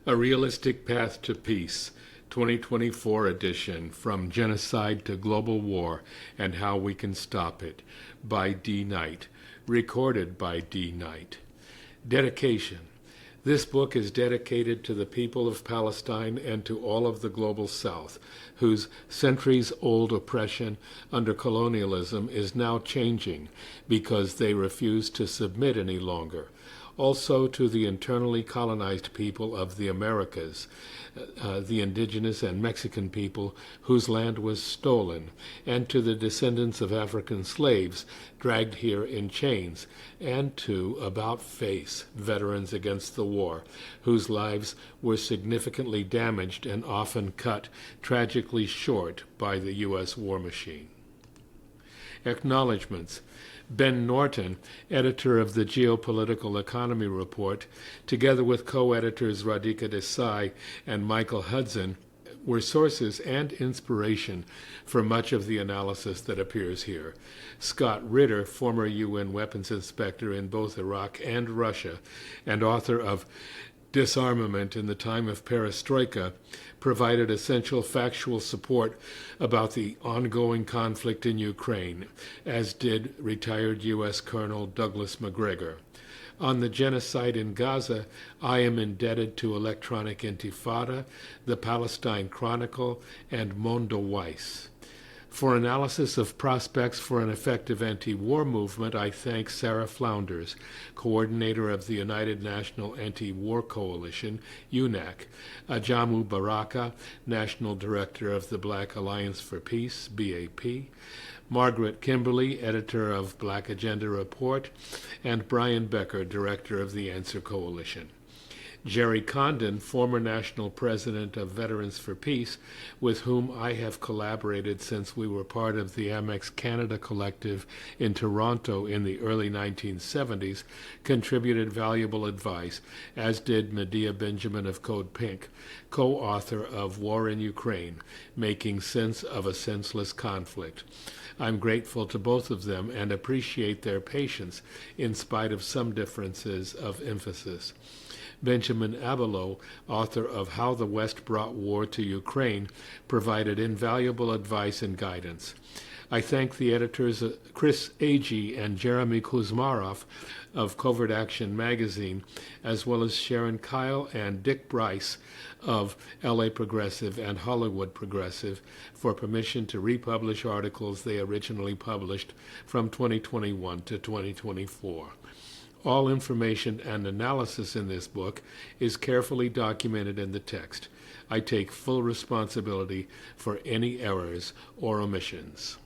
A Realistic Path to Peace, 2024 edition, From Genocide to Global War and How We Can Stop It, by D. Knight, recorded by D. Knight. Dedication. This book is dedicated to the people of Palestine and to all of the global South, whose centuries-old oppression under colonialism is now changing because they refuse to submit any longer. Also to the internally colonized people of the Americas, the indigenous and Mexican people whose land was stolen, and to the descendants of African slaves dragged here in chains, and to About Face, veterans against the war, whose lives were significantly damaged and often cut tragically short by the U.S. war machine. Acknowledgements. Ben Norton, editor of the Geopolitical Economy Report, together with co-editors Radhika Desai and Michael Hudson, were sources and inspiration for much of the analysis that appears here. Scott Ritter, former UN weapons inspector in both Iraq and Russia, and author of Disarmament in the Time of Perestroika, provided essential factual support about the ongoing conflict in Ukraine, as did retired U.S. Colonel Douglas Macgregor. On the genocide in Gaza, I am indebted to Electronic Intifada, the Palestine Chronicle, and Mondoweiss. For analysis of prospects for an effective anti-war movement, I thank Sarah Flounders, coordinator of the United National Anti-War Coalition, UNAC, Ajamu Baraka, national director of the Black Alliance for Peace, BAP, Margaret Kimberly, editor of Black Agenda Report, and Brian Becker, director of the Answer Coalition. Jerry Condon, former national president of Veterans for Peace, with whom I have collaborated since we were part of the Amex Canada Collective in Toronto in the early 1970s, contributed valuable advice, as did Medea Benjamin of Code Pink, co-author of War in Ukraine, Making Sense of a Senseless Conflict. I'm grateful to both of them and appreciate their patience in spite of some differences of emphasis. Benjamin Abelow, author of How the West Brought War to Ukraine, provided invaluable advice and guidance. I thank the editors Chris Agee and Jeremy Kuzmarov of Covert Action magazine, as well as Sharon Kyle and Dick Bryce of LA Progressive and Hollywood Progressive for permission to republish articles they originally published from 2021 to 2024. All information and analysis in this book is carefully documented in the text. I take full responsibility for any errors or omissions.